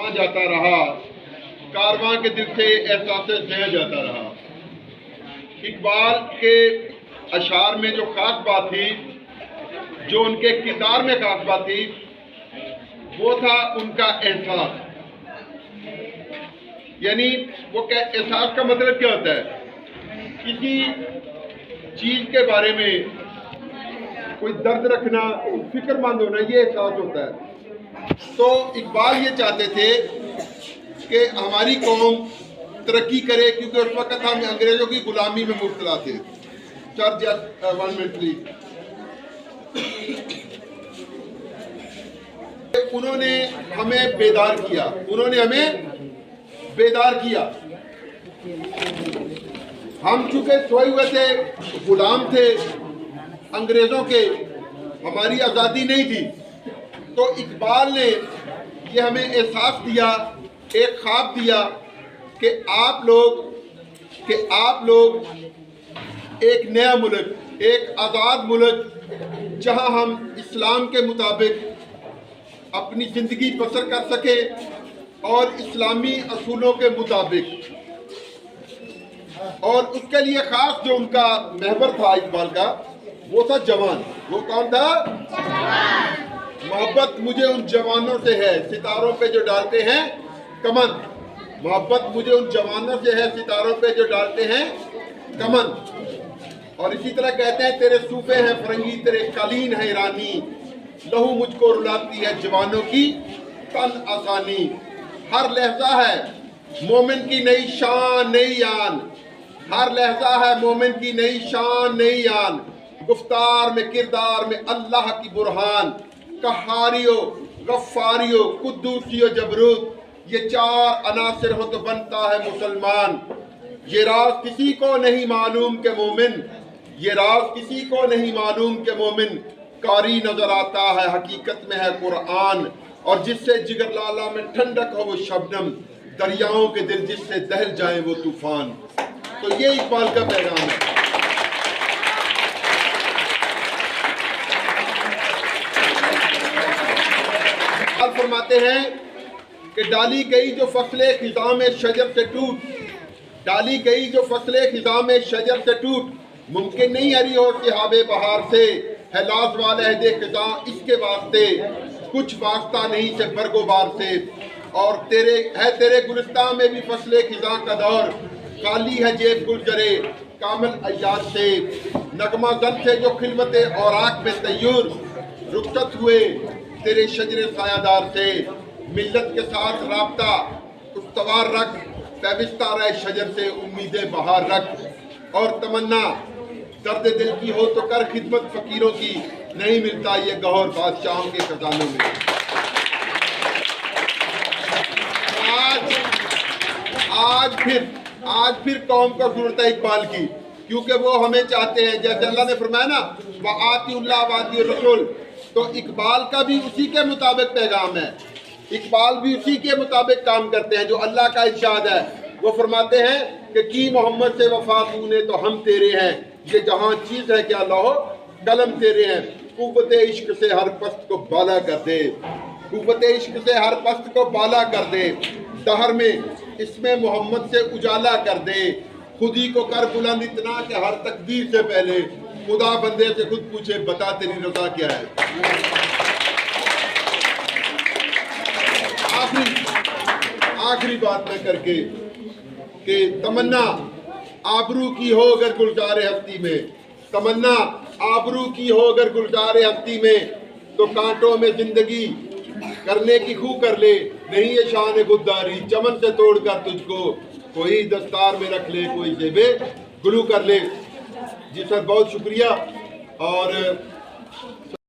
کارواں جاتا رہا، کارواں کے دل سے احساس زہ جاتا رہا۔ اقبال کے اشعار میں جو خاص بات تھی، جو ان کے کردار میں خاص بات تھی، وہ تھا ان کا احساس۔ یعنی وہ احساس کا مطلب کیا ہوتا ہے؟ کسی چیز کے بارے میں کوئی درد رکھنا، فکر مند ہونا، یہ احساس ہوتا ہے۔ تو اقبال یہ چاہتے تھے کہ ہماری قوم ترقی کرے، کیونکہ اس وقت ہم انگریزوں کی غلامی میں مبتلا تھے۔ انہوں نے ہمیں بیدار کیا، ہم چونکہ سوئے ہوئے تھے، غلام تھے انگریزوں کے، ہماری آزادی نہیں تھی۔ تو اقبال نے یہ ہمیں احساس دیا، ایک خواب دیا کہ آپ لوگ ایک نیا ملک، ایک آزاد ملک، جہاں ہم اسلام کے مطابق اپنی زندگی بسر کر سکیں اور اسلامی اصولوں کے مطابق۔ اور اس کے لیے خاص جو ان کا محور تھا اقبال کا، وہ تھا جوان۔ وہ کون تھا؟ جوان۔ محبت مجھے ان جوانوں سے ہے، ستاروں پہ جو ڈالتے ہیں کمند۔ محبت مجھے ان جوانوں سے ہے، ستاروں پہ جو ڈالتے ہیں کمند۔ اور اسی طرح کہتے ہیں، تیرے صوفے ہیں فرنگی، تیرے قالین ہے ایرانی، لہو مجھ کو رلاتی ہے جوانوں کی تن آسانی۔ ہر لہجہ ہے مومن کی نئی شان نئی آن، ہر لہجہ ہے مومن کی نئی شان نئی آن، گفتار میں کردار میں اللہ کی برہان، قہاریو غفاریو قدوسیو جبروت، یہ چار عناصر ہو تو بنتا ہے مسلمان۔ یہ راز کسی کو نہیں معلوم کہ مومن، یہ راز کسی کو نہیں معلوم کہ مومن، کاری نظر آتا ہے حقیقت میں ہے قرآن، اور جس سے جگر لالا میں ٹھنڈک ہو وہ شبنم، دریاؤں کے دل جس سے دہل جائیں وہ طوفان۔ تو یہ اقبال کا پیغام ہے۔ اقبال فرماتے ہیں کہ ڈالی گئی جو فصل خزاں میں شجر سے ٹوٹ، ڈالی گئی جو فصل خزاں میں شجر سے ٹوٹ، ممکن نہیں ہری ہو صحاب بہار سے، ہے لاز والے عہد خزاں اس کے واسطے، کچھ واسطہ نہیں سے برگ و بار سے۔ اور تیرے گلستان میں بھی فصل خزاں کا دور، خالی ہے جیب گلزرے کامل عیار سے، نغمہ زن سے جو خلوت اوراق میں طیور، رخصت ہوئے تیرے شجر سایہ دار سے، ملت کے ساتھ رابطہ استوار رکھ، پیوستہ رہے شجر سے امید بہار رکھ، اور تمنا درد دل کی ہو تو کر خدمت فقیروں کی، نہیں ملتا یہ گوہر بادشاہوں کے خزانوں میں۔ آج پھر قوم کو ضرورت ہے اقبال کی، کیونکہ وہ ہمیں چاہتے ہیں، جیسے اللہ نے فرمایا نا وَآتِ اللَّهَ وَآتِ الرَّسُولَ، تو اقبال کا بھی اسی کے مطابق پیغام ہے۔ اقبال بھی اسی کے مطابق کام کرتے ہیں جو اللہ کا ارشاد ہے۔ وہ فرماتے ہیں کہ کی محمد سے وفا تو نے تو ہم تیرے ہیں، یہ جہاں چیز ہے کیا لوح قلم تیرے ہیں، قوت عشق سے ہر پست کو بالا کر دے، قوت عشق سے ہر پست کو بالا کر دے، دہر میں اس میں محمد سے اجالا کر دے، خودی کو کر بلند اتنا کہ ہر تقدیر سے پہلے خدا بندے سے خود پوچھے بتا تیری رضا کیا ہے۔ آخری بات میں کر کے کہ تمنا آبرو کی ہو اگر گلزار ہستی میں، تمنا آبرو کی ہو اگر گلزار ہستی میں، تو کانٹوں میں زندگی کرنے کی خو کر لے، نہیں یہ شان غداری چمن سے توڑ کر تجھ کو، کوئی دستار میں رکھ لے کوئی زیبے گلو کر لے۔ جی سر، بہت شکریہ۔ اور